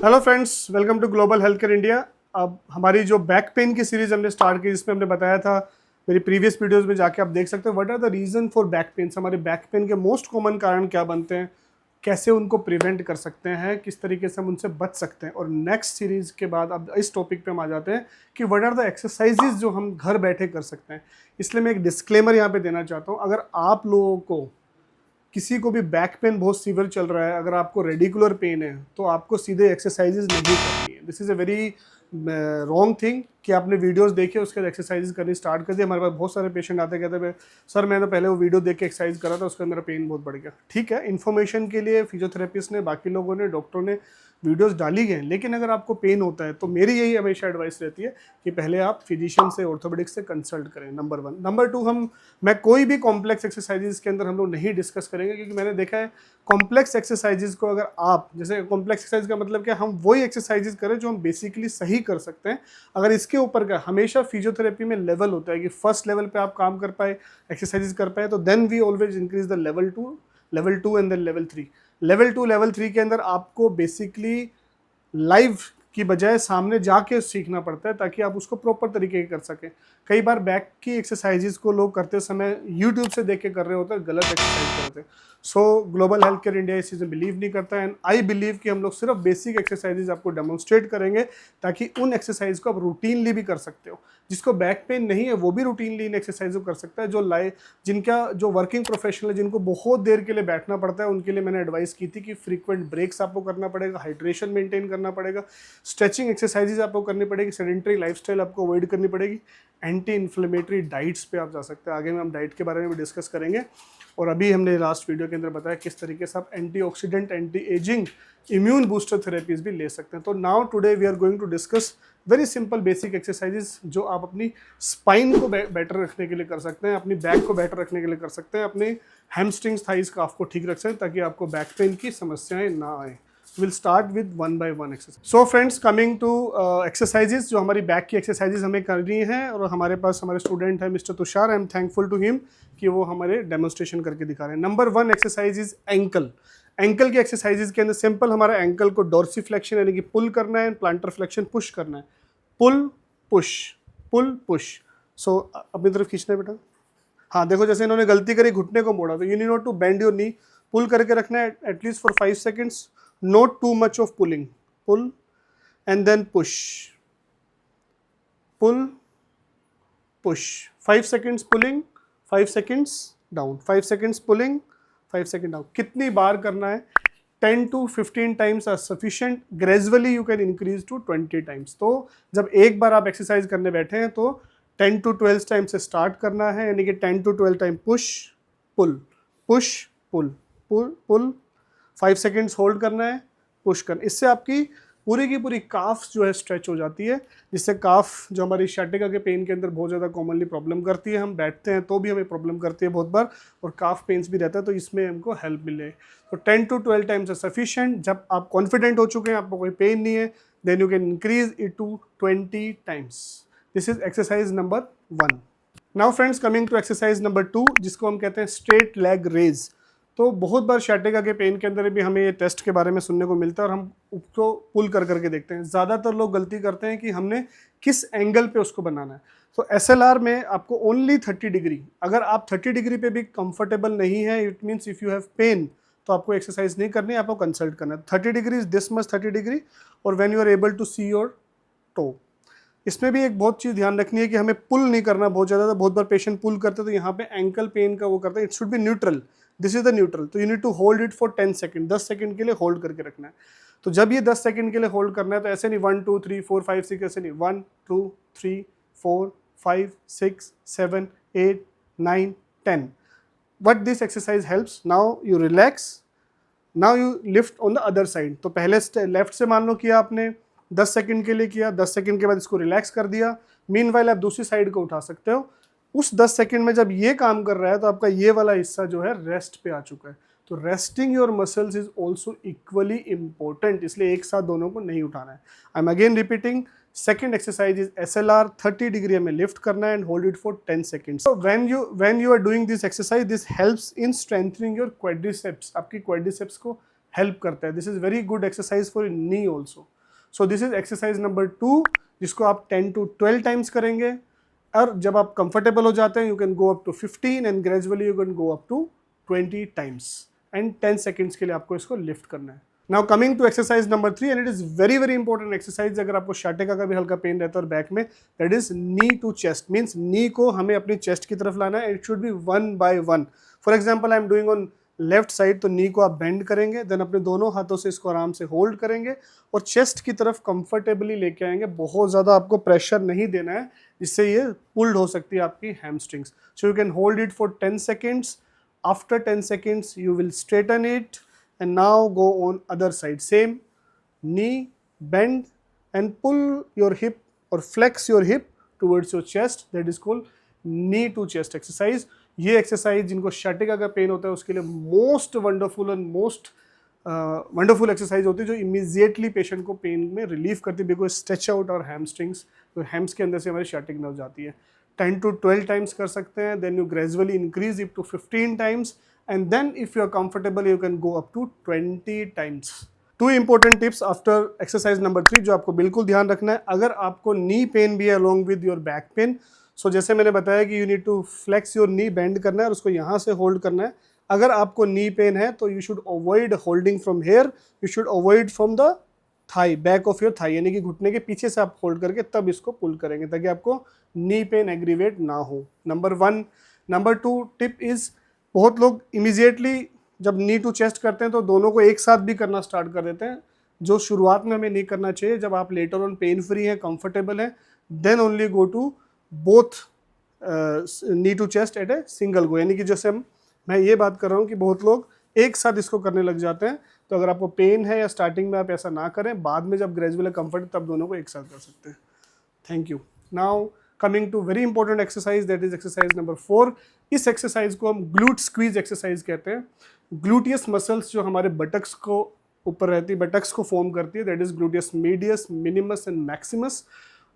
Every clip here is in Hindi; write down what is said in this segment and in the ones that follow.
Hello friends, welcome to global health care India. अब हमारी जो बैक पेन की सीरीज हमने स्टार्ट की, जिसमें हमने बताया था, मेरी प्रीवियस वीडियोस में जाके आप देख सकते हो what are the reason for back pain. हमारे बैक पेन के मोस्ट कॉमन कारण क्या बनते हैं, कैसे उनको प्रिवेंट कर सकते हैं, किस तरीके से हम उनसे बच सकते हैं। और नेक्स्ट सीरीज के बाद अब इस टॉपिक पे हम आ जाते हैं कि व्हाट आर द एक्सरसाइजेज जो हम घर बैठे कर सकते हैं। इसलिए मैं एक डिस्क्लेमर यहाँ पे देना चाहता हूँ, अगर आप लोगों को किसी को भी बैक पेन बहुत सीवियर चल रहा है, अगर आपको रेडिकुलर पेन है, तो आपको सीधे एक्सरसाइजेज नहीं करनी है। This is a very wrong thing कि आपने वीडियोस देखे उसके बाद एक्सरसाइज करनी स्टार्ट कर दी। हमारे पास बहुत सारे पेशेंट आते कहते हैं सर मैंने पहले वो वीडियो देख के एक्सरसाइज करा था, उसका मेरा पेन बहुत बढ़ गया। ठीक है, इन्फॉर्मेशन के लिए फिजियोथेरेपिस्ट ने, बाकी लोगों ने, डॉक्टरों ने वीडियोस डाली गए, लेकिन अगर आपको पेन होता है तो मेरी यही हमेशा एडवाइस रहती है कि पहले आप फिजिशियन से, ऑर्थोपेडिक से कंसल्ट करें, नंबर 1। नंबर 2, मैं कोई भी कॉम्प्लेक्स एक्सरसाइजेज के अंदर हम लोग नहीं डिस्कस करेंगे, क्योंकि मैंने देखा है कॉम्प्लेक्स एक्सरसाइजेज को अगर आप, जैसे कॉम्प्लेक्स एक्सरसाइज का मतलब क्या, हम वही एक्सरसाइजेज करें जो हम बेसिकली सही कर सकते हैं। अगर इसके ऊपर का हमेशा फिजियोथेरेपी में लेवल होता है कि फर्स्ट लेवल पे आप काम कर पाए, एक्सरसाइजेज कर पाए, तो then we always increase the level two and then level 3। Level 3 के अंदर आपको बेसिकली लाइव की बजाय सामने जाके सीखना पड़ता है, ताकि आप उसको प्रॉपर तरीके से कर सकें। कई बार बैक की एक्सरसाइजेज को लोग करते समय यूट्यूब से देख के कर रहे होते हैं, गलत एक्सरसाइज करते हैं। सो ग्लोबल हेल्थ केयर इंडिया इस चीज़ में बिलीव नहीं करता है, एंड आई बिलीव कि हम लोग सिर्फ बेसिक एक्सरसाइजेज आपको डेमोन्स्ट्रेट करेंगे, ताकि उन एक्सरसाइज को आप रूटीनली भी कर सकते हो। जिसको बैक पेन नहीं है वो भी रूटीनली इन एक्सरसाइज को कर सकता है। जो वर्किंग प्रोफेशनल है, जिनको बहुत देर के लिए बैठना पड़ता है, उनके लिए मैंने एडवाइस की थी कि फ्रीक्वेंट ब्रेक्स आपको करना पड़ेगा, हाइड्रेशन मेंटेन करना पड़ेगा, स्ट्रेचिंग एक्सरसाइजेज आपको करनी पड़ेगी, सेडेंटरी लाइफस्टाइल आपको अवॉइड करनी पड़ेगी, एंटी इन्फ्लेमेटरी डाइट्स पे आप जा सकते हैं। आगे में हम डाइट के बारे में भी डिस्कस करेंगे। और अभी हमने लास्ट वीडियो के अंदर बताया किस तरीके से आप antioxidant, anti ageing, immune booster therapies भी ले सकते हैं। तो now today we are going to discuss very simple basic exercises जो आप अपनी स्पाइन को बेटर रखने के लिए कर सकते हैं, अपनी बैक को बेटर रखने के लिए कर सकते हैं, अपने हैमस्ट्रिंग्स, थाइज का आपको ठीक रख सकते हैं, ताकि आपको बैक पेन की समस्याएं ना आए। Will start with 1 by 1 exercise. So friends, coming to exercises जो हमारी बैक की एक्सरसाइजेज हमें करनी है, और हमारे पास हमारे स्टूडेंट है mister Tushar. I am thankful to him कि वो हमारे डेमोन्स्ट्रेशन करके दिखा रहे हैं। Number 1 exercise is ankle. Ankle की एक्सरसाइजेज के अंदर सिंपल हमारा एंकल को डोर्सीफ्लेक्शन यानी कि पुल करना है, प्लांटर फ्लेक्शन पुश करना है। पुल पुश, पुल पुश। सो अपनी तरफ खींचना है बेटा। हाँ देखो, जैसे इन्होंने गलती करी, घुटने को मोड़ा, तो you need not to bend your knee, pull करके रखना है at least for 5 seconds, not too much of pulling. Pull and then push, pull push, 5 seconds pulling, 5 seconds down, 5 seconds pulling, 5 second down. कितनी बार करना है? 10 to 15 times are sufficient. Gradually you can increase to 20 times. तो जब एक बार आप एक्सरसाइज करने बैठे हैं तो 10 to 12 टाइम से स्टार्ट करना है, यानी कि 10 to 12 time push pull, push pull, pull pull, 5 seconds hold करना है, पुश करना। इससे आपकी पूरी की पूरी काफ जो है स्ट्रेच हो जाती है, जिससे काफ जो हमारी शाटिका के पेन के अंदर बहुत ज़्यादा कॉमनली प्रॉब्लम करती है, हम बैठते हैं तो भी हमें प्रॉब्लम करती है बहुत बार, और काफ पेन्स भी रहता है, तो इसमें हमको हेल्प मिले। तो 10 to 12 टाइम्स है सफिशिएंट। जब आप कॉन्फिडेंट हो चुके हैं, आपको कोई पेन नहीं है, then you can increase it to 20 times. This is exercise number 1। Now friends, coming to exercise number 2, जिसको हम कहते हैं स्ट्रेट लेग रेज। तो बहुत बार शाटिका के पेन के अंदर भी हमें ये टेस्ट के बारे में सुनने को मिलता है, और हम उसको पुल कर करके देखते हैं। ज़्यादातर लोग गलती करते हैं कि हमने किस एंगल पे उसको बनाना है। तो SLR में आपको ओनली 30 डिग्री, अगर आप 30 डिग्री पे भी कंफर्टेबल नहीं है, it means if you have pain, तो आपको एक्सरसाइज नहीं करनी है, आपको कंसल्ट करना है। 30 degree is this much 30 degree, और when you are able to see your toe. इसमें भी एक बहुत चीज़ ध्यान रखनी है कि हमें पुल नहीं करना बहुत ज़्यादा। बहुत बार पेशेंट पुल करते हैं, तो यहाँ पे एंकल पेन का वो करते हैं। It should be neutral, this is the neutral. तो you need to hold it for 10 second, 10 second के लिए होल्ड करके रखना है। तो जब ये 10 सेकेंड के लिए होल्ड करना है, तो ऐसे नहीं 1 2 3 4 5 6, ऐसे नहीं 1 2 3 4 5 6 7 8 9 10। What this exercise helps, now you relax, now you lift on the other side। तो पहले लेफ्ट से मान लो किया आपने, 10 सेकंड के लिए किया, 10 सेकंड के बाद इसको रिलैक्स कर दिया। मीनवाइल आप दूसरी साइड को उठा सकते हो। उस 10 सेकंड में जब ये काम कर रहा है, तो आपका ये वाला हिस्सा जो है रेस्ट पे आ चुका है। तो resting your muscles is also equally important, इसलिए एक साथ दोनों को नहीं उठाना है। I am again repeating, second exercise is SLR, 30 degree हमें लिफ्ट करना है and hold it for 10 seconds. So when you are doing this exercise, this helps in strengthening your quadriceps। आपकी quadriceps को हेल्प करता है. This is very good exercise for knee also. So this is exercise number 2, जिसको आप 10 to 12 टाइम्स करेंगे. और जब आप कंफर्टेबल हो जाते हैं, you can go up to 15 and gradually you can go up to 20 times and 10 seconds के लिए आपको इसको लिफ्ट करना है. Now coming to exercise number 3, and it is very very important exercise. अगर आपको शाटिका का भी हल्का पेन रहता है और बैक में, that is knee to chest. Means knee को हमें अपनी चेस्ट की तरफ लाना है. It should be 1 by 1. For example I am doing on left side, तो नी को आप बेंड करेंगे, देन अपने दोनों हाथों से इसको आराम से होल्ड करेंगे और चेस्ट की तरफ कंफर्टेबली लेके आएंगे. बहुत ज़्यादा आपको प्रेशर नहीं देना है, जिससे ये पुल्ड हो सकती है आपकी hamstrings. So you can hold it for 10 seconds. After 10 seconds you will straighten it and now go on other side. Same, knee, bend and pull your hip or flex your hip towards your chest. That is called knee to chest exercise. ये एक्सरसाइज जिनको शाटिका का पेन होता है उसके लिए most wonderful and most wonderful exercise होती है, जो इमीजिएटली पेशेंट को पेन में रिलीफ करती है, बिकॉज स्ट्रेच आउट और हैमस्ट्रिंग्स, तो हैम्स के अंदर से हमारी शाटिक नर्व जाती है. 10 to 12 टाइम्स कर सकते हैं. Then you gradually increase it to 15 times and then if you are comfortable you can go up to 20 times. 2 important tips after exercise number 3 जो आपको बिल्कुल ध्यान रखना है. अगर आपको नी पेन भी है along with your back pain, so जैसे मैंने बताया कि you need to flex your knee, bend करना है और उसको यहाँ से होल्ड करना है. अगर आपको नी पेन है तो you should avoid holding from here, you should avoid from the thigh, back of your thigh, यानी कि घुटने के पीछे से आप होल्ड करके तब इसको पुल करेंगे ताकि आपको नी पेन एग्रीवेट ना हो. नंबर 1. नंबर 2 टिप इज, बहुत लोग इमीजिएटली जब नी टू चेस्ट करते हैं तो दोनों को एक साथ भी करना स्टार्ट कर देते हैं, जो शुरुआत में हमें नहीं करना चाहिए. जब आप लेटर ऑन पेन फ्री हैं, कंफर्टेबल हैं, then only go to both knee to chest at a single go. यानी कि जैसे मैं ये बात कर रहा हूँ कि बहुत लोग एक साथ इसको करने लग जाते हैं. तो अगर आपको पेन है या स्टार्टिंग में आप ऐसा ना करें, बाद में जब ग्रेजुअली कंफर्ट तब दोनों को एक साथ कर सकते हैं. Thank you. Now coming to very important exercise, that is exercise number 4. इस एक्सरसाइज को हम ग्लूट स्क्वीज एक्सरसाइज कहते हैं. ग्लूटियस मसल्स जो हमारे बटक्स को ऊपर रहती है, बटक्स को फॉर्म करती है, that is gluteus medius, minimus and Maximus.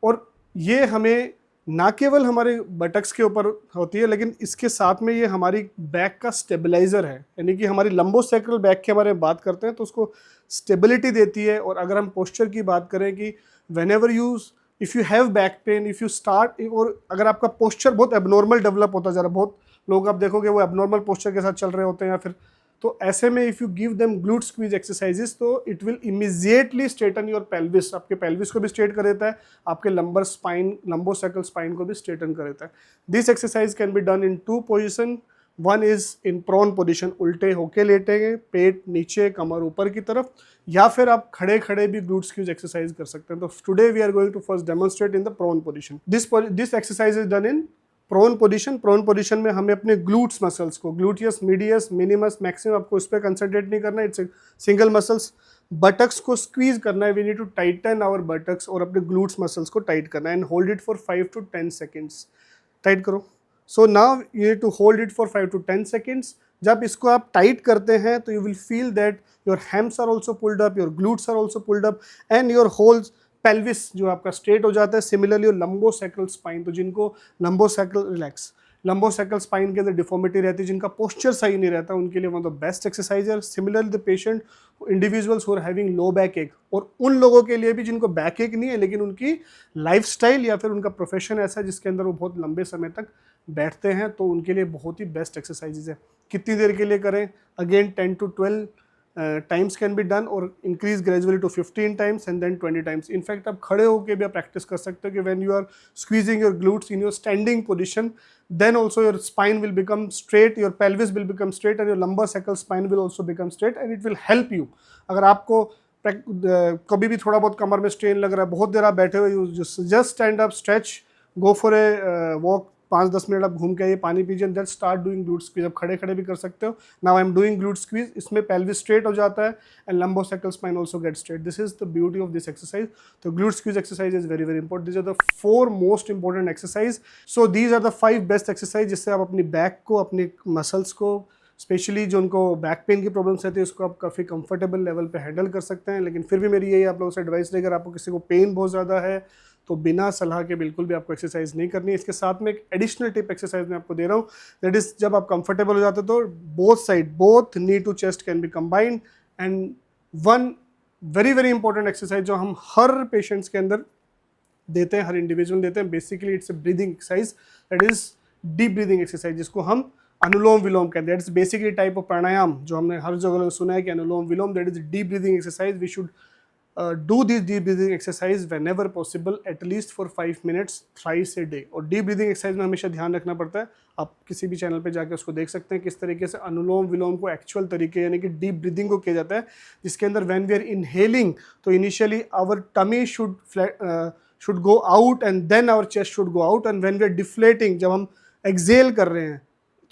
और ये हमें ना केवल हमारे बटक्स के ऊपर होती है, लेकिन इसके साथ में ये हमारी बैक का स्टेबलाइजर है. यानी कि हमारी लंबोसेक्रल बैक के बारे में बात करते हैं तो उसको स्टेबिलिटी देती है. और अगर हम पोस्चर की बात करें कि whenever you if you have back pain, if you start, और अगर आपका पोस्चर बहुत एबनॉर्मल डेवलप होता जा रहा है, बहुत लोग आप देखोगे वो एबनॉर्मल पोस्चर के साथ चल रहे होते हैं, या फिर तो ऐसे में if you give them glute squeeze exercises तो it will immediately straighten your pelvis. आपके पेल्विस को भी स्ट्रेट कर देता है, आपके लंबर स्पाइन, लंबोसेक्रल स्पाइन को भी स्ट्रेटन कर देता है. This exercise can be done in 2 position. 1 is in prone position, उल्टे होके लेटेंगे, पेट नीचे, कमर ऊपर की तरफ, या फिर आप खड़े खड़े भी ग्लूट स्क्वीज एक्सरसाइज कर सकते हैं. तो today we are going to first demonstrate in the prone position. This exercise is done in prone position. Prone position में हमें अपने ग्लूट्स मसल्स को, ग्लूटियस मीडियस, मिनिमस, मैक्सिमम, आपको उस पर कंसंट्रेट नहीं करना है, इट्स सिंगल मसल्स. बटक्स को स्क्वीज करना है, we need to tighten our buttocks, और अपने ग्लूट्स मसल्स को टाइट करना है and hold it for 5 to 10 seconds. Tight करो. So now you need to hold it for 5 to 10 seconds. जब इसको आप टाइट करते हैं तो you will feel that your hams are also pulled up, your glutes are also pulled up and your whole pelvis जो आपका स्ट्रेट हो जाता है. सिमिलरली लंबोसेक्रल स्पाइन, तो जिनको लंबोसेक्रल रिलैक्स, लंबोसेक्रल स्पाइन के अंदर डिफॉर्मिटी रहती है, जिनका पोस्चर सही नहीं रहता, उनके लिए one of the best exercise है. Similarly the patient individuals who are having low back ache, और उन लोगों के लिए भी जिनको बैक एक नहीं है लेकिन उनकी लाइफस्टाइल या फिर उनका प्रोफेशन ऐसा है जिसके अंदर वो बहुत लंबे समय तक बैठते हैं, तो उनके लिए बहुत ही बेस्ट एक्सरसाइजेज है. कितनी देर के लिए करें? Again 10 to 12 times can be done और increase gradually to 15 times and then 20 times. In fact आप खड़े होकर भी आप प्रैक्टिस कर सकते हो कि when you are squeezing your glutes in your standing position, then also your spine will become straight, your pelvis will become straight and your lumbosacral spine will also become straight and it will help you. अगर आपको कभी भी थोड़ा बहुत कमर में स्ट्रेन लग रहा है, बहुत देर आप बैठे हुए, you just stand up, stretch, go for a walk, 5-10 minute आप घूम के आइए, पानी पीजिए, then start doing glute squeeze. आप खड़े खड़े भी कर सकते हो. Now I am doing glute squeeze. इसमें पेल्विस स्ट्रेट हो जाता है and lumbosacral spine also get straight. This is the beauty of this exercise. तो glute squeeze exercise is very very important. This are the 4 most important exercise. So these are the 5 best exercise जिससे आप अपनी बैक को, अपने मसल्स को, स्पेशली जो उनको बैक पेन की प्रॉब्लम्स रहती है उसको आप काफ़ी कंफर्टेबल लेवल पे हैंडल कर सकते हैं. लेकिन फिर भी मेरी यही आप लोगों से एडवाइस रहेगी, अगर आपको किसी को पेन बहुत ज़्यादा है तो बिना सलाह के बिल्कुल भी आपको एक्सरसाइज नहीं करनी है. इसके साथ में एक एडिशनल टिप एक्सरसाइज मैं आपको दे रहा हूँ, दैट इज जब आप कंफर्टेबल हो जाते हो तो both side, both knee to chest can be combined. And one very very important exercise जो हम हर पेशेंट्स के अंदर देते हैं, हर इंडिविजुअल देते हैं, basically it's a breathing exercise, that is deep breathing exercise, जिसको हम अनुलोम विलोम कहते हैं। That is basically type of pranayama जो हमने हर जगह सुना है कि anulom vilom, that is deep breathing exercise. We should do this deep breathing exercise whenever possible, at least for 5 minutes thrice a day। और डीप ब्रीदिंग एक्सरसाइज में हमेशा ध्यान रखना पड़ता है, आप किसी भी चैनल पे जाके उसको देख सकते हैं किस तरीके से अनुलोम विलोम को एक्चुअल तरीके यानी कि डीप ब्रीदिंग को किया जाता है, जिसके अंदर व्हेन वी आर इनहेलिंग तो initially our tummy should go out and then our chest should go out, and when we are deflating, जब हम एक्सेल कर रहे हैं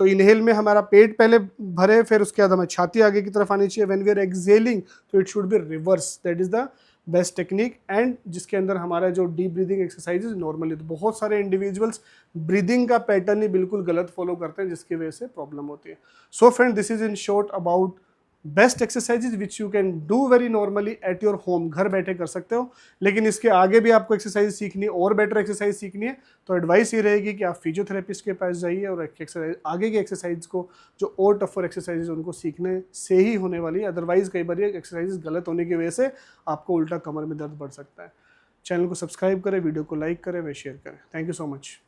तो इनहेल में हमारा पेट पहले भरे, फिर उसके बाद हमें छाती आगे की तरफ आनी चाहिए। व्हेन वी आर एक्सेलिंग तो it should be reverse, that is the best technique, and जिसके अंदर हमारा जो डीप ब्रीदिंग एक्सरसाइज नॉर्मली, तो बहुत सारे इंडिविजुअल्स ब्रीदिंग का पैटर्न ही बिल्कुल गलत फॉलो करते हैं, जिसकी वजह से प्रॉब्लम होती है। So friend, this is in short about best exercises which you can do very normally at your home, घर बैठे कर सकते हो। लेकिन इसके आगे भी आपको एक्सरसाइज सीखनी है और बेटर एक्सरसाइज सीखनी है तो एडवाइस ये रहेगी कि आप फिजियोथेरेपिस्ट के पास जाइए और एक्सरसाइज आगे की एक्सरसाइज को जो और टफर एक्सरसाइजेज उनको सीखने से ही होने वाली है। अदरवाइज कई बार एक्सरसाइज गलत होने की वजह से आपको उल्टा कमर में दर्द बढ़ सकता है। चैनल को सब्सक्राइब करें, वीडियो को लाइक करें व शेयर करें। Thank you so much.